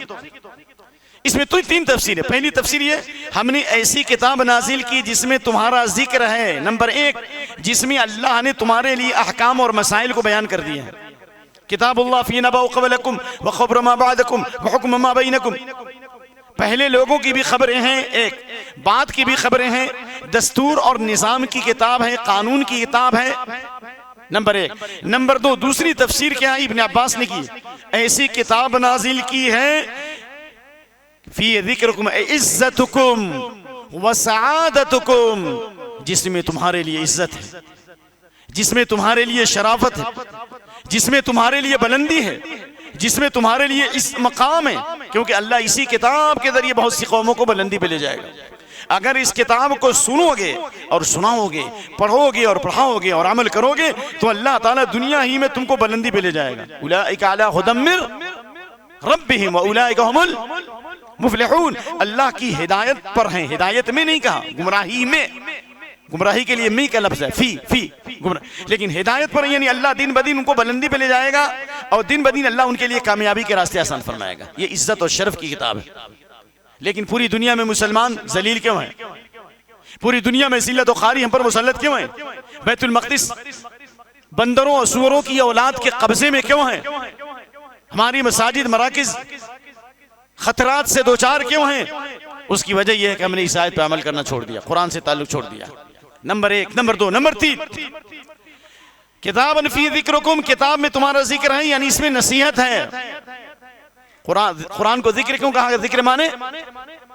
तौफीक। इसमें तो 3 तफसीर है। पहली तफसीर ये, हमने ऐसी किताब नाजिल की जिसमें तुम्हारा जिक्र है। नंबर 1, जिसमें अल्लाह ने तुम्हारे लिए अहकाम और मसाइल को बयान कर दिया है। किताबुल्लाह फी नबअ क़बलकुम व ख़बर मा बअदकुम व हुक्म मा बैनकुम। पहले लोगों की भी खबरें हैं, एक बाद की भी खबरें हैं, दस्तूर और निज़ाम की किताब है, कानून की किताब है। नंबर 1। नंबर 2, दूसरी तफसीर क्या है इब्न अब्बास ने की, ऐसी किताब नाजिल की है फी ज़िक्रुकुम इज़्ज़तुकुम व सआदतुकुम, जिसमें तुम्हारे लिए इज्जत है, जिसमें तुम्हारे लिए शराफत है, जिसमें तुम्हारे लिए बुलंदी है, जिसमें तुम्हारे लिए इस मकाम है। क्योंकि अल्लाह इसी किताब के जरिए बहुत सी कौमों को बुलंदी पे ले जाएगा। अगर इस किताब को सुनोगे और सुनाओगे, पढ़ोगे और पढ़ाओगे और अमल करोगे तो अल्लाह ताला दुनिया ही में तुमको बुलंदी पे ले जाएगा। उलाइका अला हुदम मिर रब्बिहिम व उलाइका हुमुल मुफलिहून। अल्लाह की हिदायत पर हैं, हिदायत में नहीं कहा, गुमराही में। गुमराही के लिए मी का लफ्ज है, फी गुमराह, लेकिन हिदायत पर यानी अल्लाह दिन ब दिन उनको बुलंदी पे ले जाएगा और दिन ब दिन अल्लाह उनके लिए कामयाबी के रास्ते आसान फरमाएगा। ये इज्जत और शर्फ की किताब है। लेकिन पूरी दुनिया में मुसलमान जलील क्यों हैं? पूरी दुनिया में जिल्लत और खारी हम पर मुसल्लत क्यों हैं? बैतुल मक़दिस बंदरों और सूअरों की औलाद के कब्जे में क्यों है? हमारी मसाजिद मराकिज खतरात से दो चार क्यों हैं? उसकी वजह यह है कि हमने इस आयत पर अमल करना छोड़ दिया, कुरान से ताल्लुक छोड़ दिया। नंबर 1। नंबर 2, नंबर 3, किताबन फी ज़िक्रुकुम, किताब में तुम्हारा जिक्र है, यानी इसमें नसीहत है। कुरान को जिक्र क्यों कहा? जिक्र माने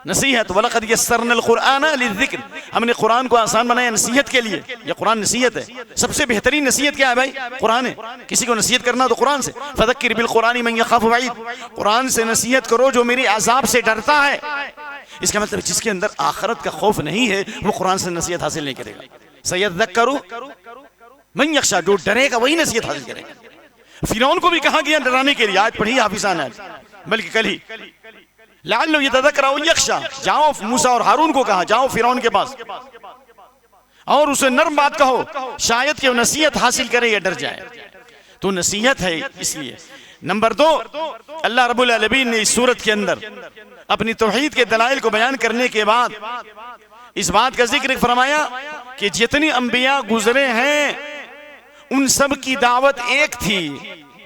नसीहत। वलक़द यस्सरनल कुरआन लिज़्ज़िक्र, हमने कुरान को आसान बनाया नसीहत के लिए। ये कुरान नसीहत है। सबसे बेहतरीन नसीहत क्या है भाई? कुरान है। किसी को नसीहत करना तो कुरान से, फ़ज़क्किर बिल कुरानी मन यख़ाफ़ु वईद, कुरान से नसीहत करो जो मेरे अज़ाब से डरता है। इसका मतलब जिसके अंदर आखिरत का खौफ नहीं है वो कुरान से नसीहत हासिल नहीं करेगा। सयज़्ज़क्करु मन यख़शा, जो डरेगा वही नसीहत हासिल करेगा। फिरौन को भी कहा गया डराने के लिए, आज पढ़ी हाफिज़ान है, बल्कि कल ही, लअल्लहु यतज़क्करु औ यख़शा, जाओ मूसा और हारून को कहा जाओ फिरौन के पास और उसे नर्म बात कहो, शायद कि वो नसीहत हासिल करे या डर जाए। तो नसीहत है इसलिए। नंबर 2, अल्लाह रब्बुल आलमीन ने इस सूरत के अंदर अपनी तौहीद के दलाइल को बयान करने के बाद इस बात का जिक्र फरमाया कि जितनी अंबिया गुजरे हैं उन सब की दावत एक थी,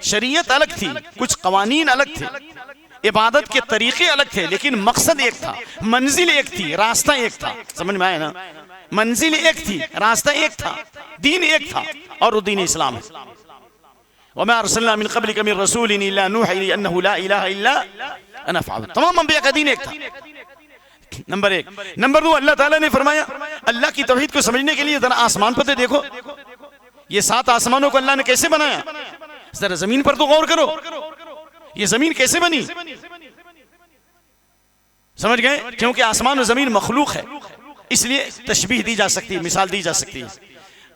शरीयत अलग थी, कुछ कवानीन अलग थे, इबादत के तरीके अलग थे, लेकिन मकसद एक था, मंजिल एक थी, रास्ता एक था। समझ में आया ना? मंजिल एक थी, रास्ता एक था, दीन एक था, और वो दीन इस्लाम है। वमा अरसलना मिन क़ब्लिका मिन रसूलिन इल्ला नूही अन्नहु ला इलाहा इल्ला अना फ़अबुद। तमाम अंबिया का दीन एक था। नंबर 1। नंबर 2, अल्लाह ताला ने फरमाया अल्लाह की तौहीद को समझने के लिए जरा आसमान पर देखो, ये 7 आसमानों को अल्लाह ने कैसे बनाया? जरा जमीन पर तो गौर करो, ये जमीन कैसे बनी? समझ गए? क्योंकि आसमान और जमीन मखलूक है, इसलिए तशबीह दी जा सकती है, मिसाल दी जा सकती है।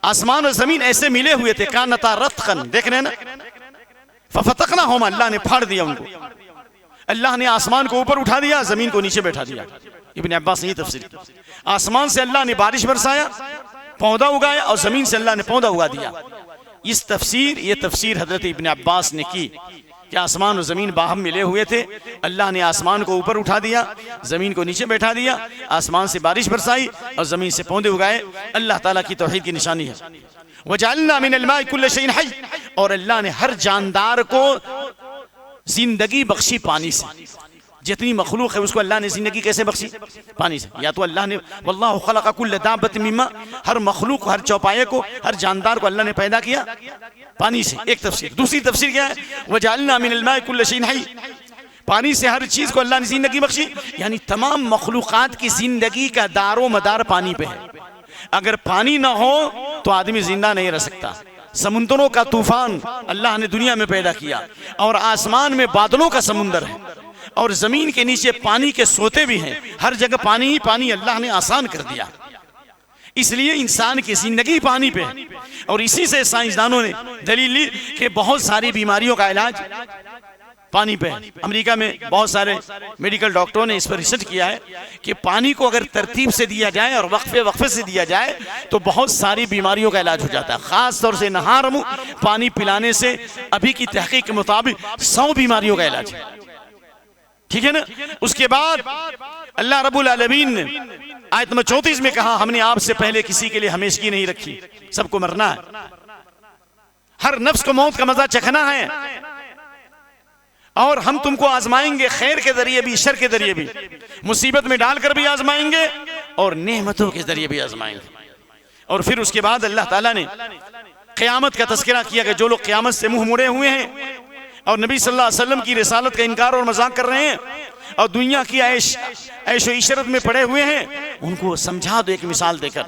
आसमान और जमीन ऐसे मिले हुए थे, कानता रत्कन, देख रहे हैं ना, फफतकनाहुमा, अल्लाह ने फाड़ दिया उनको। अल्लाह ने आसमान को ऊपर उठा दिया, जमीन को नीचे बैठा दिया। इब्न अब्बास ने यही तफसीर की। आसमान से अल्लाह ने बारिश बरसाया, पौधा उगाया, और जमीन से अल्लाह ने पौधा उगा दिया। इस तफसीर, ये तफसीर हजरत इब्न अब्बास ने की कि आसमान और ज़मीन बाहम मिले हुए थे, अल्लाह ने आसमान को ऊपर उठा दिया, ज़मीन को नीचे बैठा दिया, आसमान से बारिश बरसाई और ज़मीन से पौधे उगाए। अल्लाह ताला की तौहीद की निशानी है। वजअलना मिनल माइ कुल्ल शैइन हय्य, और अल्लाह ने हर जानदार को जिंदगी बख्शी पानी से। जितनी मखलूक है उसको अल्लाह ने जिंदगी कैसे बख्शी? पानी से। या तो अल्लाह ने वल्लाहु खलक़ कुल्ल दाब्बतिन मिम्मा, हर मखलूक, हर चौपाए को, हर जानदार को अल्लाह ने पैदा किया पानी से, एक तफसीर। दूसरी तफसीर क्या है? वजअलना मिनल माइ कुल्ल शैइन हय्य, पानी से हर चीज को अल्लाह ने जिंदगी बख्शी, यानी तमाम मखलूकात की जिंदगी का दारो मदार पानी पे है। अगर पानी ना हो तो आदमी जिंदा नहीं रह सकता। समुद्रों का तूफान अल्लाह ने दुनिया में पैदा किया, और आसमान में बादलों का समुंदर है, और जमीन के नीचे पानी के सोते भी हैं। हर जगह पानी ही पानी अल्लाह ने आसान कर दिया, इसलिए इंसान की जिंदगी पानी पे है। और इसी से साइंसदानों ने दलील ली कि बहुत सारी बीमारियों का इलाज पानी पे है। अमेरिका में बहुत सारे मेडिकल डॉक्टरों ने इस पर रिसर्च किया है कि पानी को अगर तरतीब से दिया जाए और वक्फे वक्फे से दिया जाए तो बहुत सारी बीमारियों का इलाज हो जाता है। खास तौर से नहारमु पानी पिलाने से अभी की तहकीक के मुताबिक 100 बीमारियों का इलाज है। ठीक है ना। उसके बाद अल्लाह रब्बुल आलमीन ने आयत नंबर 34 में कहा, हमने आपसे पहले किसी के लिए हमेशगी नहीं रखी, सबको मरना है, हर नफ्स को मौत का मजा चखना है, और हम तुमको आजमाएंगे खैर के जरिए भी शर के जरिए भी, मुसीबत में डालकर भी आजमाएंगे और नेमतों के जरिए भी आजमाएंगे। और फिर उसके बाद अल्लाह ताला ने क़यामत का तज़किरा किया कि जो लोग क़यामत से मुंह मोड़े हुए हैं और नबी सल्लल्लाहु अलैहि वसल्लम की रिसालत का इनकार और मजाक कर रहे हैं और दुनिया की ऐशो इशरत में पड़े हुए हैं, उनको समझा दो एक मिसाल देकर,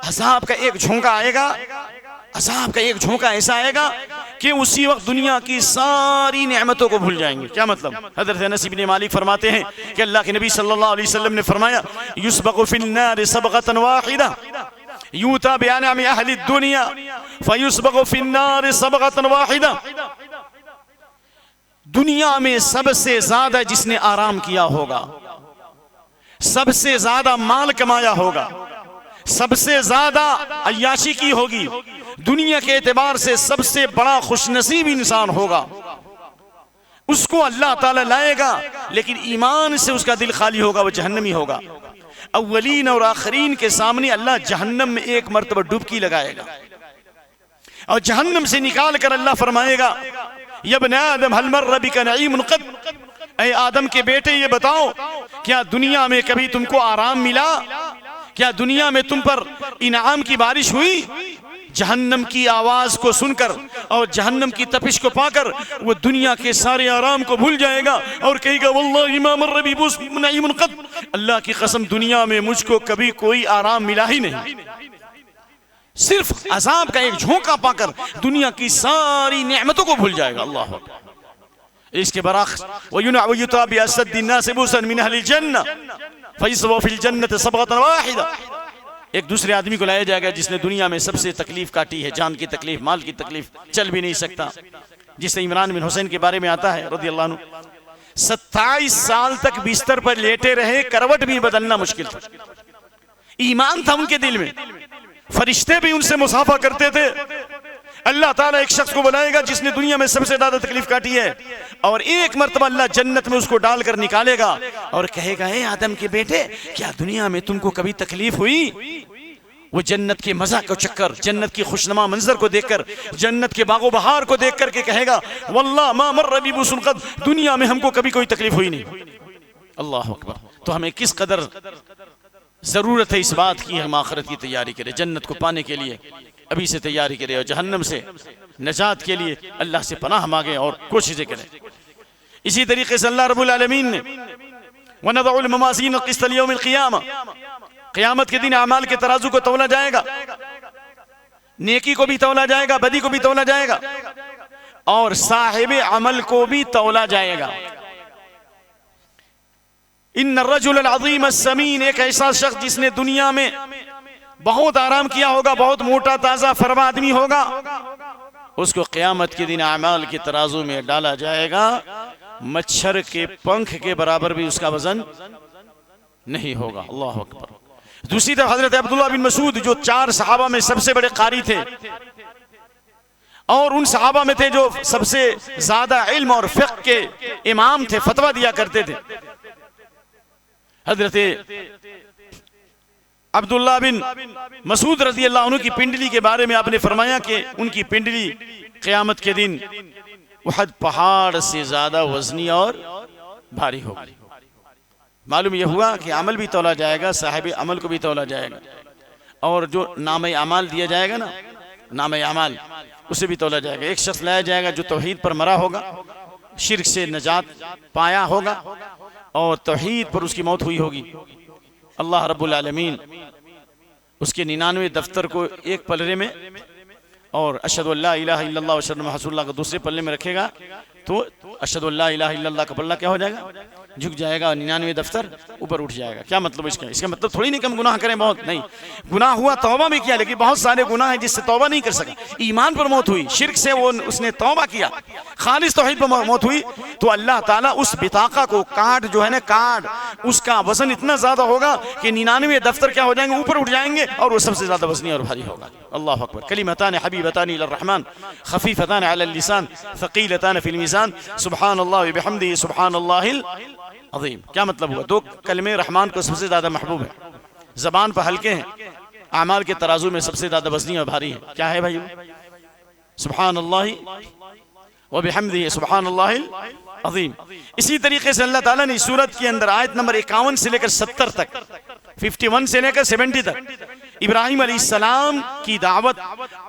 अज़ाब का एक झोंका आएगा, अज़ाब का एक झोंका ऐसा आएगा कि उसी वक्त दुनिया की सारी नेमतों को भूल जाएंगे। क्या मतलब? हज़रत अनस इब्न मालिक फरमाते हैं कि अल्लाह के नबी सल्लल्लाहु अलैहि वसल्लम ने फरमाया, युस्बगु फिन्नार सबगतन वाहिदा यूता बिअनअमि अहलि दुनिया फयुस्बगु फिन्नार सबगतन वाहिदा। दुनिया में सबसे ज्यादा जिसने आराम किया होगा, सबसे ज्यादा माल कमाया होगा, सबसे ज्यादा अय्याशी की होगी, दुनिया के एतबार से सबसे बड़ा खुशनसीब इंसान होगा, उसको अल्लाह ताला लाएगा, लेकिन ईमान से उसका दिल खाली होगा, वह जहन्नमी होगा। अव्वलीन और आखरीन के सामने अल्लाह जहन्नम में एक मर्तबा डुबकी लगाएगा और जहन्नम से निकाल कर अल्लाह फरमाएगा, यब्ने आदम हल मर्र बिका नईमुन क़द, ऐ आदम के बेटे ये बताओ क्या दुनिया में कभी तुमको आराम मिला, क्या दुनिया में तुम पर इनाम की बारिश हुई? जहन्नम की आवाज को सुनकर और जहन्नम की तपिश को पाकर वो दुनिया के सारे आराम को भूल जाएगा और कहेगा, वल्लाहि मा मर्र बि नईमुन क़द, अल्लाह की कसम दुनिया में मुझको कभी कोई आराम मिला ही नहीं। सिर्फ अजाब का एक झोंका पाकर दुनिया की सारी नेमतों को भूल जाएगा। अल्लाह अकबर। इसके बरअक्स वयुता बिअसद्दिन नास बुसन मिन अहलिल जन्नह फयस्वा फिल जन्नत सबगतन वाहिदा। एक दूसरे आदमी को लाया जाएगा जिसने दुनिया में सबसे तकलीफ काटी है, जान की तकलीफ, माल की तकलीफ, चल भी नहीं सकता, जिससे इमरान बिन हुसैन के बारे में आता है रज़ियल्लाहु अन्हु, 27 साल तक बिस्तर पर लेटे रहे, करवट भी बदलना मुश्किल था। ईमान था उनके दिल में, फरिश्ते भी उनसे मुसाफा करते थे। अल्लाह ताला एक शख्स को बनाएगा जिसने दुनिया में सबसे ज्यादा तकलीफ काटी है और एक मर्तबा अल्लाह जन्नत में उसको डालकर निकालेगा और कहेगा, हे आदम के बेटे क्या दुनिया में तुमको कभी तकलीफ हुई? वो जन्नत के मजा को चक्कर, जन्नत की खुशनुमा मंजर को देखकर, जन्नत के बागो बहार को देखकर के कहेगा, वल्लाह मा मर्र बि बुसन क़द, दुनिया में हमको कभी कोई तकलीफ हुई नहीं। अल्लाह अकबर। तो हमें किस कदर जरूरत है इस बात की, हम आखिरत की तैयारी करें, जन्नत को पाने के लिए अभी से तैयारी करें और जहन्नम से नजात के लिए अल्लाह से पनाह मांगे और कोशिशें करें। इसी तरीके से अल्लाह रब्बुल आलमीन ने वनज़उल मवाज़ीन क़िस्त लियौमिल क़ियामा, क़यामत के दिन अमाल के तराजू को तौला जाएगा, नेकी को भी तौला जाएगा, बदी को भी तौला जाएगा और साहिब अमल को भी तौला जाएगा। इन्न रजुल अज़ीम अस्समीन, एक ऐसा शख्स जिसने दुनिया में बहुत आराम किया होगा, बहुत मोटा ताजा फरमा आदमी होगा, उसको क़यामत के दिन अमाल के तराजू में डाला जाएगा, मच्छर के पंख के बराबर भी उसका वजन नहीं होगा। अल्लाह अकबर। दूसरी तरफ हजरत अब्दुल्लाह बिन मसूद जो 4 सहाबा में सबसे बड़े कारी थे और उन सहाबा में थे जो सबसे ज्यादा इल्म और फिक़्ह के इमाम थे, फतवा दिया करते थे, हजरत अब्दुल्लाह बिन मसूद रज़ियल्लाहु अन्हु की पिंडली के बारे में आपने फरमाया कि उनकी पिंडली क़यामत के दिन उहद पहाड़ से ज्यादा वजनी और भारी होगी। मालूम यह हुआ कि अमल भी तौला जाएगा, साहिब अमल को भी तौला जाएगा और जो नाम अमाल दिया जाएगा ना, नाम अमाल उसे भी तौला जाएगा। एक शख्स लाया जाएगा जो तौहीद पर मरा होगा, शिर्क से नजात पाया होगा और तौहीद पर उसकी मौत हुई होगी। अल्लाह रब्बुल आलमीन उसके 99 दफ्तर को एक पलरे में और अशहदु अल्ला इलाहा इल्लल्लाह व अशहदु अन्ना मुहम्मदुर रसूलुल्लाह को दूसरे पल्ले में रखेगा, तो अशहदु अल्ला इलाहा इल्लल्लाह का पल्ला क्या हो जाएगा? झुक जाएगा और 99 दफ्तर ऊपर उठ जाएगा। क्या मतलब इसका मतलब थोड़ी नहीं कि हम गुनाह करें बहुत, नहीं, गुनाह हुआ तौबा भी किया, लेकिन बहुत सारे गुनाह हैं जिससे तौबा नहीं कर सका। ईमान पर मौत हुई, शिर्क से वो उसने तौबा किया, खालिस तौहीद पर मौत हुई, तो अल्लाह ताला उस बिताका को काट जो है ना काट, उसका वजन इतना ज्यादा होगा कि 99 दफ्तर क्या हो जाएंगे, ऊपर उठ जाएंगे, और वो सबसे ज्यादा वजनी और भारी होगा। अल्लाह अकबर। कलिमतान हबीबतान इलर रहमान खफीफतान अलल लिसान थकीलतान फिल मीज़ान सुब्हानल्लाह व बिहम्दिही सुब्हानल्लाहिल अज़ीम। क्या मतलब हुआ? दो कलमे रहमान को सबसे ज्यादा महबूब है, जबान पर हल्के हैं, आमाल के तराजू में सबसे ज्यादा वजनी और भारी है। क्या है भाई? सुब्हानल्लाह व बिहम्दिही सुब्हानल्लाहिल अज़ीम। इसी तरीके से अल्लाह ताला ने सूरत के अंदर आयत नंबर 51 से लेकर 70 तक, 51 से लेकर 70 तक इब्राहिम अलैहिस्सलाम की दावत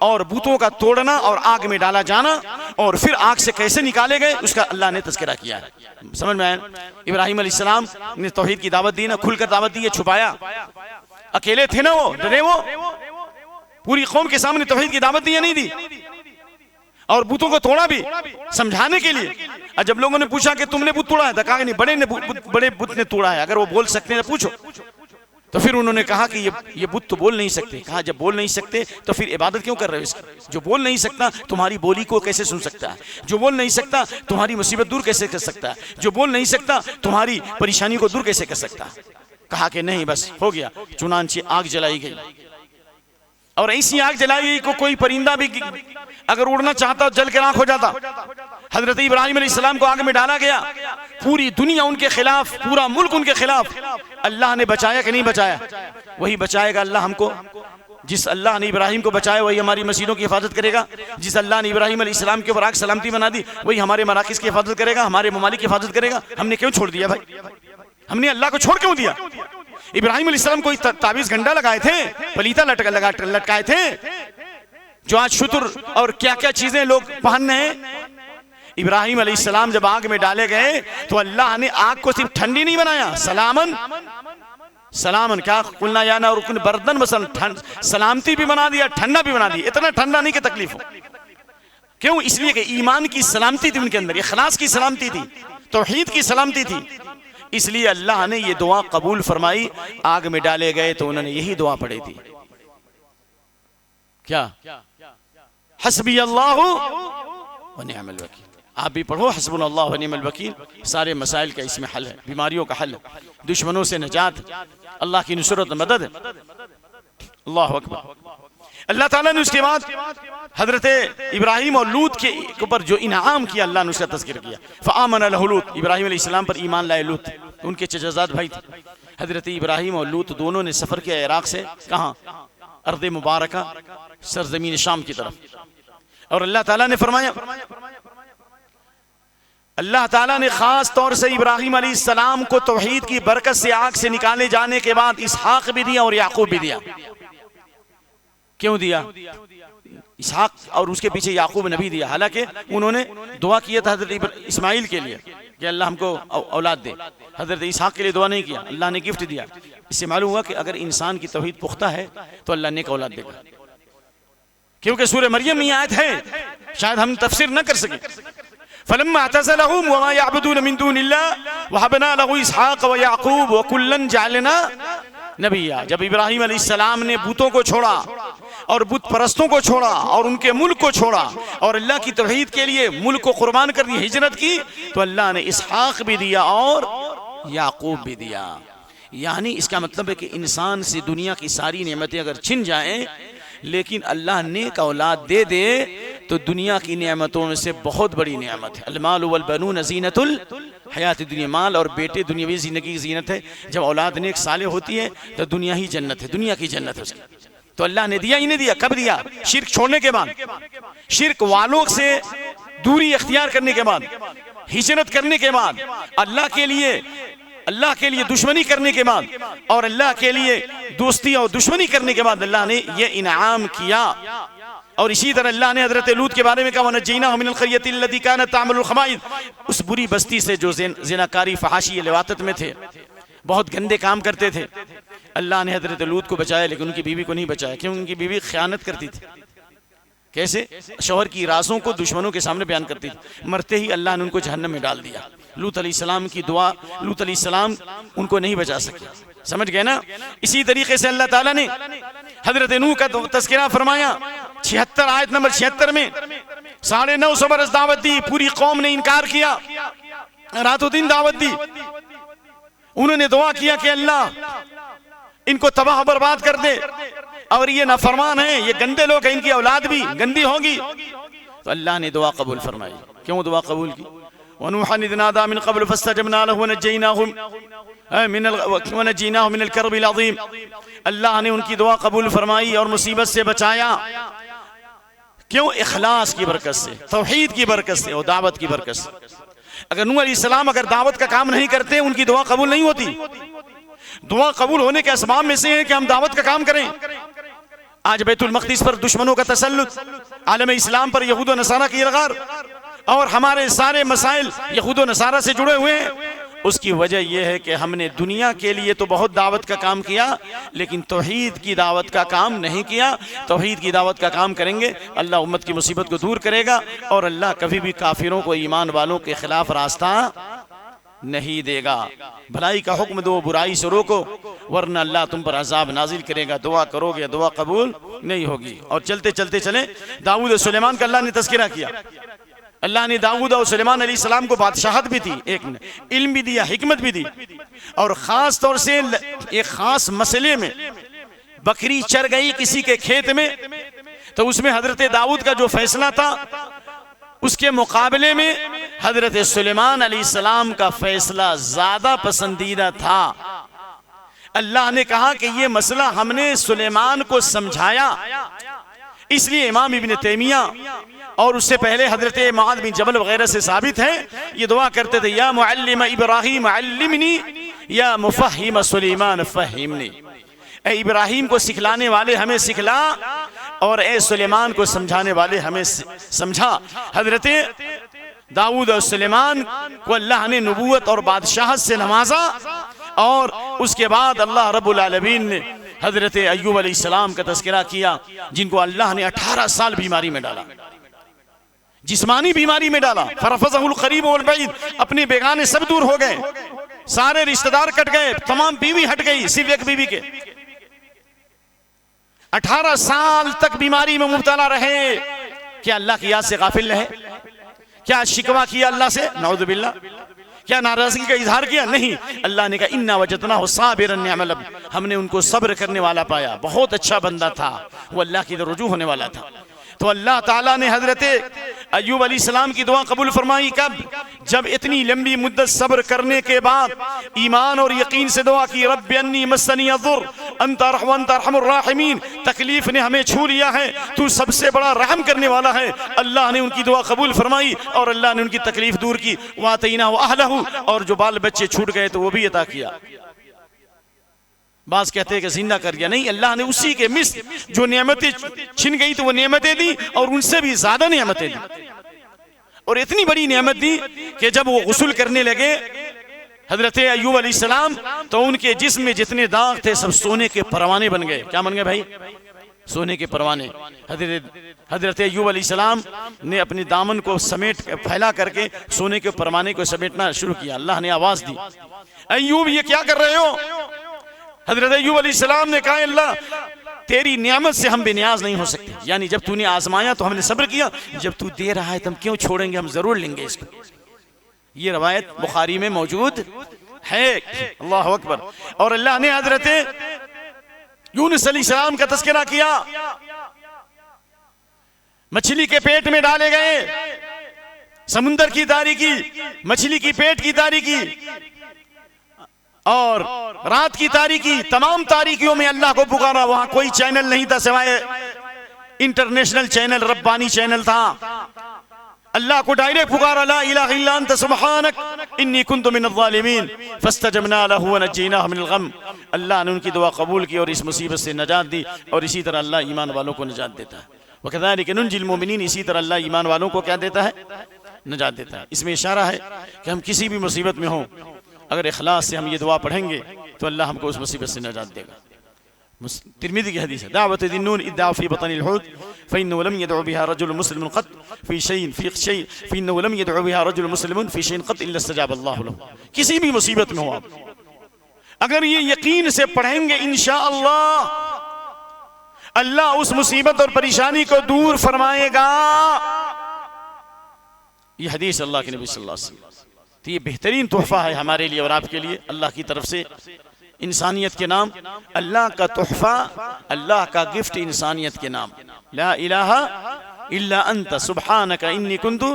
और बूतों का तोड़ना और आग में डाला जाना और फिर आग से कैसे निकाले गए उसका अल्लाह ने तज़किरा किया है। समझ में आया? इब्राहिम अलैहिस्सलाम ने तौहीद की दावत दी ना, खुलकर दावत दी है, छुपाया? अकेले थे ना, वो डरे, वो पूरी कौम के सामने तौहीद की दावत दी या नहीं दी? और बूतों को तोड़ा भी समझाने के लिए। और जब लोगों ने पूछा कि तुमने बुत तोड़ा है, तो कहा नहीं, बड़े बुत ने तोड़ा है। अगर वो बोल सकते हैं तो पूछो। तो फिर उन्होंने कहा कि ये बुत तो बोल नहीं सकते। कहा जब बोल नहीं सकते तो फिर इबादत क्यों कर रहे हो इसकी? जो बोल नहीं सकता तुम्हारी बोली को कैसे सुन सकता है? जो बोल नहीं सकता तुम्हारी मुसीबत दूर कैसे कर सकता है? जो बोल नहीं सकता तुम्हारी परेशानी को दूर कैसे कर सकता है? कहा कि नहीं, बस हो गया। चुनांचे आग जलाई गई, और ऐसी आग जलाई गई को कोई परिंदा भी अगर उड़ना चाहता जल के राख हो जाता। हजरत इब्राहिम अलैहिस्सलाम को आग में डाला गया, पूरी दुनिया उनके खिलाफ, पूरा मुल्क उनके खिलाफ। अल्लाह ने बचाया कि नहीं बचाया? वही बचाएगा अल्लाह हमको। जिस अल्लाह ने इब्राहिम को बचाया वही हमारी मस्जिदों की हिफाजत करेगा। जिस अल्लाह ने इब्राहिम अलैहिस्सलाम के ऊपर आग सलामती बना दी वही हमारे मराकिज़ की हिफाजत करेगा, हमारे ममालिक की हिफाजत करेगा। हमने क्यों छोड़ दिया भाई? हमने अल्लाह को छोड़ क्यों दिया? इब्राहिम अलैहिस्सलाम कोई ताबीज़ गंडा लगाए थे, पलीता लटकाए थे, जो आज शुतर और क्या क्या चीजें लोग पहन रहे हैं। इब्राहिम अलैहिस्सलाम जब आग में डाले गए तो अल्लाह ने आग को सिर्फ ठंडी नहीं बनाया, सलामन सलामन क्या कुलना या ना रुकन बर्दन बसन, सलामती भी बना दिया, ठंडा भी बना दिया। इतना ठंडा नहीं कि तकलीफ हो। क्यों? इसलिए कि ईमान की सलामती थी उनके अंदर, इखलास की सलामती थी, तौहीद की सलामती थी। इसलिए अल्लाह ने ये दुआ कबूल फरमाई। आग में डाले गए तो उन्होंने यही दुआ पढ़ी थी, क्या? हस्बी अल्लाह व निअमल वकील। आप भी पढ़ो हस्बुनल्लाह व निअमल वकील। सारे मसाइल का इसमें हल है, बीमारियों का हल है, दुश्मनों से निजात, अल्लाह की नुसरत मदद है। अल्लाह अकबर। अल्लाह ताला ने उसके बाद हजरत इब्राहिम और लूत के ऊपर जो इनाम किया अल्लाह ने उसका तज़किरा किया। फ़आमन लहु लूत, इब्राहिम अलैहिस्सलाम पर ईमान लाए लूत, उनके चचाजाद भाई थे। हजरत इब्राहिम और लूत दोनों ने सफ़र किया इराक से, कहाँ? अर्द मुबारका, सरजमीन शाम की तरफ। और अल्लाह ताला ने फरमाया, अल्लाह ताला ने खास तौर से इब्राहिम अलैहिस्सलाम को तौहीद की बरकत से आग से निकाले जाने के बाद इसहाक भी दिया और याकूब भी दिया। क्यों दिया? इसहाक और उसके पीछे याकूब नबी दिया। हालांकि उन्होंने दुआ किया था हजरत इस्माइल के लिए कि अल्लाह हमको औलाद दे। हजरत इसहाक के लिए दुआ नहीं किया, अल्लाह ने गिफ्ट दिया। इससे मालूम हुआ कि अगर इंसान की तौहीद पुख्ता है तो अल्लाह नेक औलाद देगा। क्योंकि सूरह मरियम में आयत है, शायद हम तफसीर न कर सके। फलम्मा अतज़लहुम वमा यअबुदून मिन दूनिल्लाह वहबना लहु इसहाक व याकूब व कुल्लन जअलना नबिया। जब इब्राहिम अलैहिस्सलाम ने बूतों को छोड़ा और बुत परस्तों को छोड़ा और उनके मुल्क को छोड़ा और अल्लाह की तौहीद के लिए मुल्क को कुर्बान कर दिया, हिजरत की, तो अल्लाह ने इसहाक भी दिया और याकूब भी दिया। यानी इसका मतलब है कि इंसान से दुनिया की सारी नेमतें अगर छिन जाएं लेकिन अल्लाह नेक औलाद दे दे तो दुनिया की नेमतों में से बहुत बड़ी नेमत है। अल-माल वल बनून ज़ीनतुल हयात दुनिया, माल और बेटे दुनियावी ज़िंदगी की ज़ीनत है। जब औलाद नेक साले होती है तो दुनिया ही जन्नत है, दुनिया की जन्नत है उसकी। तो अल्लाह ने दिया ही नहीं दिया। कब दिया? शिर्क छोड़ने के बाद, शिर्क वालों से दूरी इख्तियार करने के बाद, हिजरत करने के बाद, अल्लाह के लिए दुश्मनी करने के बाद और अल्लाह के लिए दोस्ती और दुश्मनी करने के बाद अल्लाह ने ये इनाम किया। और इसी तरह अल्लाह ने हजरत लूत के बारे में कहा, वनज्जैनाहु मिनल क़र्यति अल्लती कानत तअमलुल ख़बाइथ, उस बुरी बस्ती से जो ज़िनाकारी, फहाशी, लिवातत में थे, बहुत गंदे काम करते थे। अल्लाह ने हजरत लूत को बचाया लेकिन उनकी बीवी को नहीं बचाया। क्यों? उनकी बीवी ख़यानत करती थी। कैसे? शौहर की राज़ों को दुश्मनों के सामने बयान करती थी। मरते ही अल्लाह ने उनको जहन्नम में डाल दिया। लूत अलैहिस्सलाम की दुआ, लूत अलैहिस्सलाम उनको नहीं बचा सके। समझ गए ना? इसी तरीके से अल्लाह ताला ने हजरत नूह का तज़किरा फरमाया 76 आयत नंबर 76 में। 950 बरस दावत दी, पूरी कौम ने इनकार किया, रातों दिन दावत दी। उन्होंने दुआ किया कि अल्लाह इनको तबाह बर्बाद कर दे, और ये नाफरमान है, ये गंदे लोग हैं, इनकी औलाद भी गंदी होगी। तो अल्लाह ने दुआ कबूल फरमाई। क्यों दुआ कबूल की? वनूहन इज़ नादा मिन क़ब्ल फस्तजबना लहु वनज्जयनाहु मिनल कर्बिल अज़ीम। अल्लाह ने उनकी दुआ कबूल फरमाई और मुसीबत से बचाया। क्यों? इखलास की बरकत से, तौहीद की बरकत से और दावत की बरकत से। अगर नूह अलैहिस्सलाम अगर दावत का काम नहीं करते, उनकी दुआ कबूल नहीं होती। दुआ कबूल होने के असबाब में से है कि हम दावत का काम करें। आज बैतुल मक़दिस पर दुश्मनों का तसल्लुत, आलम इस्लाम पर यहूद व नसारा की इल्गार, और हमारे सारे मसाइल यहूद व नसारा से जुड़े हुए हैं। उसकी वजह यह है कि हमने दुनिया के लिए तो बहुत दावत का काम किया, लेकिन तौहीद की दावत का काम नहीं किया। तौहीद की दावत का काम करेंगे, अल्लाह उम्मत की मुसीबत को दूर करेगा, और अल्लाह कभी भी काफिरों को, ईमान वालों के खिलाफ रास्ता नहीं देगा। भलाई का हुक्म दो, बुराई से रोको, वरना अल्लाह तुम पर अजाब नाजिल करेगा। दुआ करोगे, दुआ कबूल नहीं होगी। और चलते चलते चले, दाऊद और सुलेमान का अल्लाह ने तज़किरा किया। अल्लाह ने दाऊद और सुलेमान अलैहिस्सलाम को बादशाहत भी दी, एक ने इल्म भी दिया, हिकमत भी दी, और ख़ास तौर से एक ख़ास मसले में बकरी चर गई किसी के खेत में, तो उसमें हज़रत दाऊद का जो फैसला था, उसके मुकाबले में हज़रत सुलेमान अलैहिस्सलाम का फैसला ज़्यादा पसंदीदा था। अल्लाह ने कहा कि ये मसला हमने सुलेमान को समझाया। इसलिए इमाम इब्न तैमिया और उससे पहले हजरत मुआद बिन जबल वगैरह से साबित है, ये दुआ करते थे, या मुअल्लिम इब्राहिम अल्लिमनी, या मुफहिम सुलेमान फहिमनी। ए इब्राहिम को सिखलाने वाले हमें सिखला, और ए सुलेमान को समझाने वाले हमें समझा। हजरत दाऊद और सुलेमान को अल्लाह ने नबूवत और बादशाहत से नवाजा, और उसके बाद अल्लाह रब्बुल आलमीन ने हजरत अय्यूब अलैहिस्सलाम का तज़किरा किया, जिनको अल्लाह ने 18 साल बीमारी में डाला, जिस्मानी बीमारी में डाला। फरफज़हुल क़रीब वल बईद, अपने बेगाने सब दूर हो गए, सारे रिश्तेदार कट गए, तमाम बीवी हट गई, सिर्फ एक बीवी के। 18 साल तक बीमारी में मुब्तला रहे। क्या अल्लाह की याद से गाफिल रहे? क्या शिकवा किया अल्लाह से? नऊज़ु बिल्लाह। क्या नाराजगी का इजहार किया? नहीं। अल्लाह ने कहा इन्ना वजदनाहु साबिरन निअमल अब्द, हमने उनको सब्र करने वाला पाया, बहुत अच्छा बंदा था, वो अल्लाह की तरफ रुजू होने वाला था। तो अल्लाह ताला ने हजरत अय्यूब अलैहिस्सलाम की दुआ कबूल फरमाई। कब? जब इतनी लंबी मुद्दत सब्र करने के बाद ईमान और यकीन से दुआ की, रब्बी अन्नी मस्सनी अज़्ज़ुर अंत अरहमुर राहिमीन, तकलीफ ने हमें छू लिया है, तू सबसे बड़ा रहम करने वाला है। अल्लाह ने उनकी दुआ कबूल फरमाई और अल्लाह ने उनकी तकलीफ दूर की। वातैनाहु अहलहु, और जो बाल बच्चे छूट गए तो वो भी अता किया। बास कहते हैं कि जिंदा कर दिया, नहीं, अल्लाह ने उसी के मिस्ल जो नेमतें छिन गई तो वो नेमतें दी, और उनसे भी ज्यादा नेमतें दी, और इतनी बड़ी नेमत दी कि जब वो गुस्ल करने लगे हजरत अय्यूब अलैहिस्सलाम, तो उनके जिस्म में जितने दाग थे सब सोने के परवाने बन गए। क्या बन गए भाई? सोने के परवाने। हजरत अय्यूब अलैहिस्सलाम ने अपने दामन को समेट फैला करके सोने के परवाने को समेटना शुरू किया। अल्लाह ने आवाज दी, अय्यूब ये क्या कर रहे हो? हजरत अय्यूब अलैहिस्सलाम ने कहा, अल्लाह तेरी नियामत से हम बेनियाज नहीं हो सकते, यानी जब तूने आजमाया तो हमने सब्र किया, जब तू दे रहा है तो हम क्यों छोड़ेंगे, हम जरूर लेंगे इसको। ये रवायत बुखारी में मौजूद है। अल्लाह अकबर। और अल्लाह ने हजरत यूनुस अलैहिस्सलाम का तज़किरा किया, मछली के पेट में डाले गए, समुंदर की तारीकी, मछली की पेट की तारीकी और रात की तारीकी, तमाम तारीकियों में अल्लाह को पुकारा। वहां कोई चैनल नहीं था सिवाय इंटरनेशनल चैनल, रब्बानी चैनल था। अल्लाह को डायरेक्ट पुकारा, ला इलाहा इल्ला अंत सुब्हानक इन्नी कुन्तु मिनज़ ज़ालिमीन फस्तजबना लहु वनज्जयनाहु मिनल गम। अल्लाह ने उनकी दुआ कबूल की और इस मुसीबत से नजात दी, और इसी तरह अल्लाह ईमान वालों को नजात देता है। वकज़ालिक नुंजिल मुमिनीन, इसी तरह अल्लाह ईमान वालों को क्या देता है? नजात देता है। इसमें इशारा है कि हम किसी भी मुसीबत में हों, अगर इखलास से हम ये दुआ पढ़ेंगे तो अल्लाह हमको उस मुसीबत से नजात देगा। तिरमिज़ी की हदीस है, दावत दिन्नून इद्दा फी बतनिल हुद फइन्नहु लम यदउ बिहा रजुल मुस्लिमुन क़त फी शैइन फइन्नहु लम यदउ बिहा रजुल मुस्लिमुन फी शैइन क़त इल्ला इस्तजाब अल्लाहु लहु। किसी भी मुसीबत में हो आप, अगर ये यकीन से पढ़ेंगे इंशाअल्लाह अल्लाह उस मुसीबत और परेशानी को दूर फरमाएगा। ये हदीस अल्लाह के नबी सल्लल्लाहु अलैहि वसल्लम, तो ये बेहतरीन तोहफा है हमारे लिए और आपके लिए अल्लाह की तरफ से। इंसानियत के नाम, अल्लाह का तोहफा, अल्लाह का गिफ्ट इंसानियत के नाम, ला इलाहा इल्ला अंत सुब्हानका इन्नी कुन्तु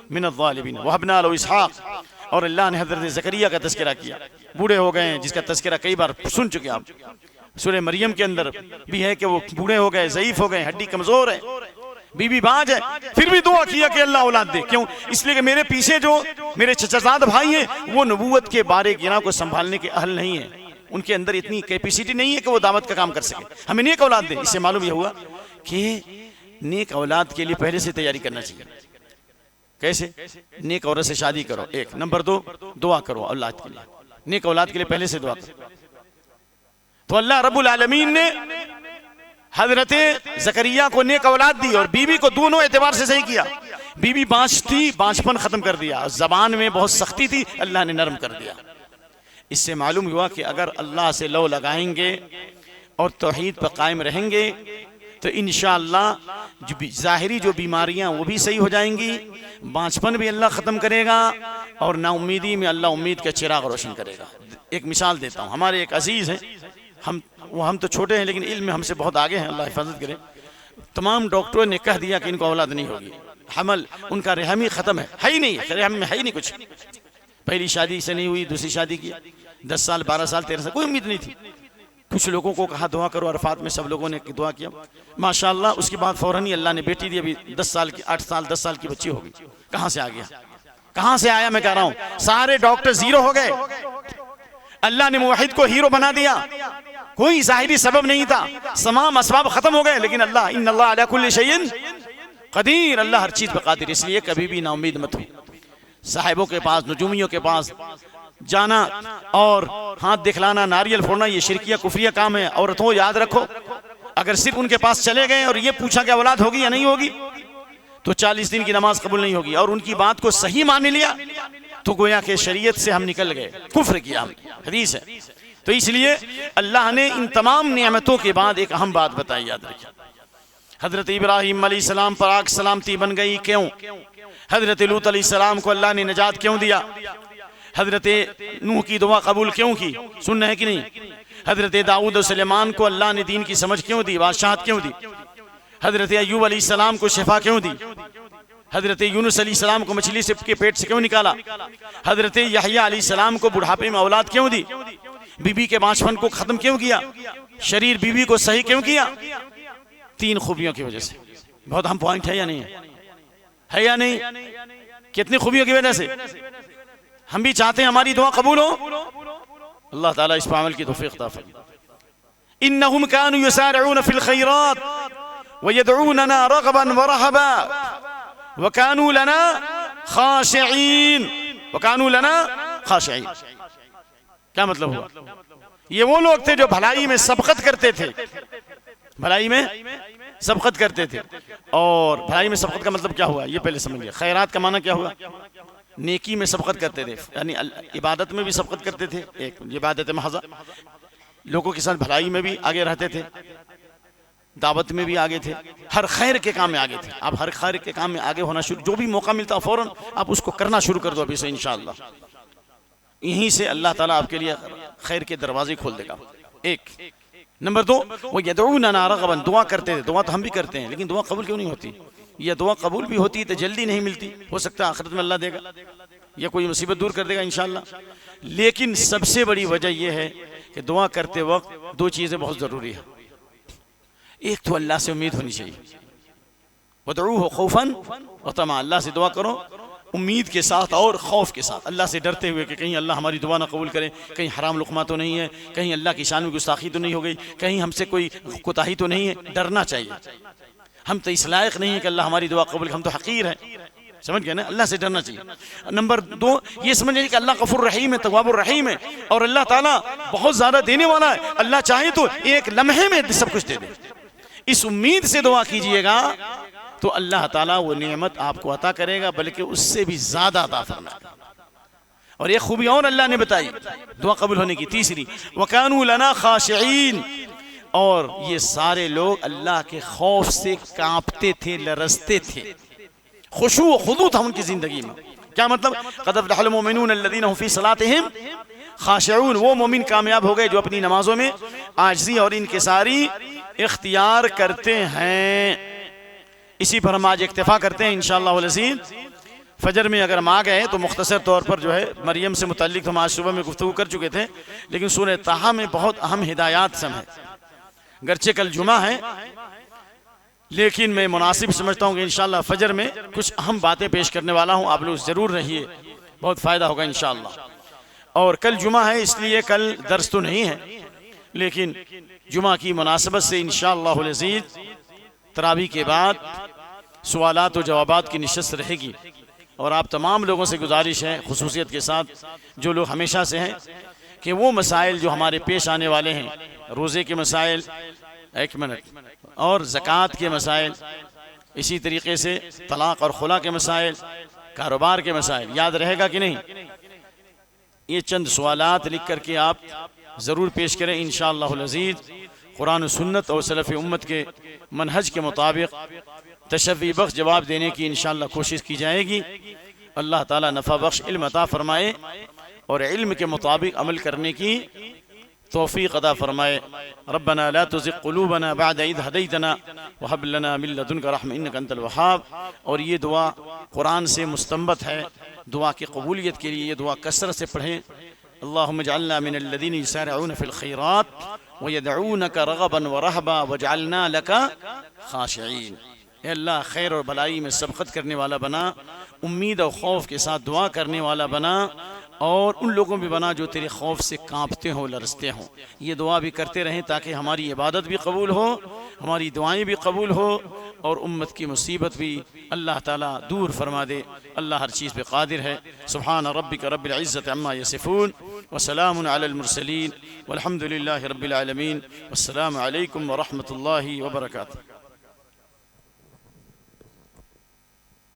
मिनज़-ज़ालिमीन। वहबना लहू इसहाक़, और अल्लाह ने हज़रत ज़करिया का तज़किरा किया, बूढ़े हो गए हैं, जिसका तज़किरा कई बार सुन चुके आप। सूरह मरियम के अंदर भी है कि वो बूढ़े हो गए, ज़ईफ़ हो गए, हड्डी कमज़ोर है, बीबी बाज है, फिर भी दुआ किया कि अल्लाह औलाद दे। क्यों? इसलिए कि मेरे पीछे जो मेरे चचाजाद भाई हैं वो नबूवत के बारे गिना को संभालने के अहल नहीं है, उनके अंदर इतनी कैपेसिटी नहीं है कि वो दावत का काम कर सके। हमें नेक औलाद दे। इससे मालूम यह हुआ कि नेक औलाद के लिए पहले से तैयारी करना चाहिए। कैसे? नेक औरत से शादी करो, एक। नंबर 2, दुआ करो औलाद के लिए, नेक औलाद के लिए पहले से दुआ करो। तो अल्लाह रब्बुल आलमीन ने हजरत ज़करिया को नेक औलाद दी और बीवी को दोनों एतबार से सही किया। बीवी बांझ थी, बांझपन खत्म कर दिया, जबान में बहुत सख्ती थी, अल्लाह ने नरम कर दिया। इससे मालूम हुआ कि अगर अल्लाह से लौ लगाएंगे और तौहीद पर कायम रहेंगे तो इंशाअल्लाह ज़ाहिरी जो बीमारियां वो भी सही हो जाएंगी, बांझपन भी अल्लाह ख़त्म करेगा और नाउम्मीदी में अल्लाह उम्मीद का चिराग रोशन करेगा। एक मिसाल देता हूँ, हमारे एक अजीज़ हैं, हम तो छोटे हैं लेकिन इल्म में हमसे बहुत आगे हैं, अल्लाह हिफाजत करे। तमाम डॉक्टरों ने कह दिया कि इनको औलाद नहीं होगी, हमल उनका रहमी ख़त्म है ही नहीं, रहम में है ही नहीं कुछ। पहली शादी से नहीं हुई, दूसरी शादी की, 10 साल 12 साल 13 साल, कोई उम्मीद नहीं थी। कुछ लोगों को कहा दुआ करो, अरफात में सब लोगों ने दुआ किया, माशाअल्लाह। उसके बाद फौरन ही अल्लाह ने बेटी दी, अभी 10 साल की 8 साल 10 साल की बच्ची हो गई। कहाँ से आ गया? कहाँ से आया? मैं कह रहा हूँ सारे डॉक्टर जीरो हो गए, अल्लाह ने मुवहिद को हीरो बना दिया। कोई ज़ाहिरी सबब नहीं था, तमाम असबाब खत्म हो गए, लेकिन अल्लाह इन्नल्लाह अला कुल्ली शैइन कदीर, अल्लाह हर चीज़ पर कादिर। इसलिए कभी भी नाउम्मीद मत हो। साहिबों के पास, नजूमियों के पास जाना और हाथ दिखलाना, नारियल फोड़ना, ये शिरकिया कुफरिया काम है। औरतों याद रखो, अगर सिर्फ उनके पास चले गए और ये पूछा कि औलाद होगी या नहीं होगी तो 40 दिन की नमाज कबूल नहीं होगी। और उनकी बात को सही मान लिया तो गोया के शरीयत से हम निकल गए, कुफ्र किया हम, हदीस है। तो इसलिए अल्लाह ने इन तमाम नियामतों के बाद एक अहम बात बताई, याद रखिए। हजरत इब्राहीम अलैहिस्सलाम पर आग सलामती बन गई, क्यों? हजरत लूत अलैहिस्सलाम को अल्लाह ने नजात क्यों दिया? हजरत नूह की दुआ कबूल क्यों की? सुनना है कि नहीं? हजरत दाऊद और सुलेमान को अल्लाह ने दीन की समझ क्यों दी, बादशाहत क्यों दी? हजरत अय्यूब अलैहिस्सलाम को शिफा क्यों दी? हजरत यूनुस अलैहिस्सलाम को मछली से के पेट से क्यों निकाला? हजरत यहया अलैहिस्सलाम को बुढ़ापे में औलाद क्यों दी? बीबी के बांझपन को खत्म क्यों किया? शरीर बीबी को सही क्यों किया? 3 खूबियों की वजह से। बहुत अहम पॉइंट है या नहीं है या नहीं? कितनी खूबियों की वजह से हम भी चाहते हैं हमारी दुआ कबूल हो। अल्लाह ताला इस पर अमल की तौफीक अता फरमाए। इन्नहुम कानू युसारिऊन फिल खैरात व यदऊनना रगबन व रहबा व कानू लना खाशिईन, व कानू लना खाशिईन। क्या मतलब हुआ? ये वो लोग थे जो भलाई में सबकत करते थे, भलाई में सबकत करते थे। और भलाई में सबकत का मतलब क्या हुआ ये पहले समझिए। खैरात का माना क्या हुआ? नेकी में सबकत करते थे, यानी इबादत में भी सबकत करते थे, एक इबादत महज़ा, लोगों के साथ भलाई में भी आगे रहते थे, दावत में भी आगे थे, हर खैर के काम में आगे थे। आप हर खैर के काम में आगे होना शुरू, जो भी मौका मिलता फौरन आप उसको करना शुरू कर दो अभी से इंशाअल्लाह। यहीं से अल्लाह ताला आपके लिए खैर के दरवाजे खोल देगा। एक। नंबर 2, वो यदऊनना रगबन, दुआ करते थे। दुआ तो हम भी करते हैं, लेकिन दुआ कबूल क्यों नहीं होती? यह दुआ कबूल भी होती तो जल्दी नहीं मिलती, हो सकता है आखिरत में अल्लाह देगा या कोई मुसीबत दूर कर देगा इंशाअल्लाह। लेकिन सबसे बड़ी वजह यह है कि दुआ करते वक्त 2 चीज़ें बहुत ज़रूरी है। एक तो अल्लाह से उम्मीद होनी चाहिए, वदऊहु खौफन व तमा, अल्लाह से दुआ करो उम्मीद के साथ और खौफ के साथ, अल्लाह से डरते हुए कि कहीं अल्लाह हमारी दुआ ना कबूल करे, कहीं हराम लुक़मा तो नहीं है, कहीं अल्लाह की शान में गुस्ताखी तो नहीं हो गई, कहीं हमसे कोई कोताही तो नहीं है। डरना चाहिए, हम तो इस लायक नहीं है कि अल्लाह हमारी दुआ कबूल, हम तो हकीर हैं। समझ गए ना, अल्लाह से डरना चाहिए। नंबर 2 ये समझिए कि अल्लाह गफूर रहीम है, तवाबुर रहीम है, और अल्लाह ताला बहुत ज्यादा देने वाला है। अल्लाह चाहे तो एक लम्हे में सब कुछ दे दे। इस उम्मीद से दुआ कीजिएगा तो अल्लाह ताला वो नेमत आपको अता करेगा, बल्कि उससे भी ज्यादा अता फरमाएगा। और एक खूबी और अल्लाह ने बताई दुआ कबूल होने की, तीसरी, वकानू लना खाशिईन, और ये सारे लोग अल्लाह के खौफ से कांपते थे, लरसते थे, खुशू व खुदू था उनकी जिंदगी में। क्या मतलब? क़द अफ़लहल मुमिनून अल्लज़ीना हुम फ़ी सलातिहिम खाशिऊन, वो मोमिन कामयाब हो गए जो अपनी नमाजों में आजिज़ी और इनकिसारी इख्तियार करते हैं। इसी पर हम आज इक्तिफा करते हैं इंशाअल्लाह वल अज़ीज़। फजर में अगर हम आ गए तो मुख्तसर तौर पर जो है मरियम से मुतल्लिक हम आज सुबह में गुफ्तगू कर चुके थे, लेकिन सूरह ताहा में बहुत अहम हिदायत सब है। गर्चे कल जुमा है, लेकिन मैं मुनासिब समझता हूँ कि इंशाअल्लाह फजर में कुछ अहम बातें पेश करने वाला हूँ। आप लोग ज़रूर रहिए, बहुत फ़ायदा होगा इंशाअल्लाह। और कल जुमा है इसलिए कल दर्स तो नहीं है, लेकिन जुमा की मुनासबत से इंशाअल्लाह अल अज़ीज़ तरावी के बाद सवालात और जवाबात की नशस्त रहेगी। और आप तमाम लोगों से गुजारिश है खुसूसियत के साथ, जो लोग हमेशा से हैं, कि वो मसाइल जो हमारे पेश आने वाले हैं, रोज़े के मसाइल, एक मिनट, और ज़कात के मसाइल, इसी तरीके से तलाक़ और खुला के मसाइल, कारोबार के मसाइल, याद रहेगा कि नहीं? ये चंद सवालात लिख करके आप ज़रूर पेश करें इंशाअल्लाह अल अज़ीज़। कुरान सुन्नत और सलफ़ उम्मत के मनहज के मुताबिक तशफ़ी बख्श जवाब देने की इंशाअल्लाह कोशिश की जाएगी। अल्लाह ताला नफ़ा बख्श इल्म अता फ़रमाए और इल्म के मुताबिक अमल करने की तौफ़ीक़ अता फ़रमाए। रब्बना ला तुज़िग़ क़ुलूबना बअद इज़ हदैतना व हब लना मिन लदुनका रहमतन इन्नका अंतल वहाब। और ये दुआ कुरान से मुस्तंबत है। दुआ की कबूलियत के लिए ये दुआ कसरत से पढ़ें। अल्लाहुम्मा जअलना मिनल लज़ीना युसारिऊना फ़िल ख़ैरात व यदऊनका रग़बन व रहबा वजअलना लका ख़ाशिईन। अल्लाह खैर और भलाई में सबक़त करने वाला बना, उम्मीद और खौफ के साथ दुआ करने वाला बना, और उन लोगों भी बना जो तेरे खौफ से कांपते हों, लरसते हों। ये दुआ भी करते रहें ताकि हमारी इबादत भी कबूल हो, हमारी दुआएं भी कबूल हो, और उम्मत की मुसीबत भी अल्लाह ताला दूर फरमा दे। अल्लाह हर चीज़ पे कादिर है। सुब्हान रब्बिका रब्बिल इज़्ज़ति अम्मा यसिफून व सलामुन अलल मुरसलीन वल्हम्दुलिल्लाहि रब्बिल आलमीन। वस्सलामु अलैकुम व रहमतुल्लाहि व बरकातुहू।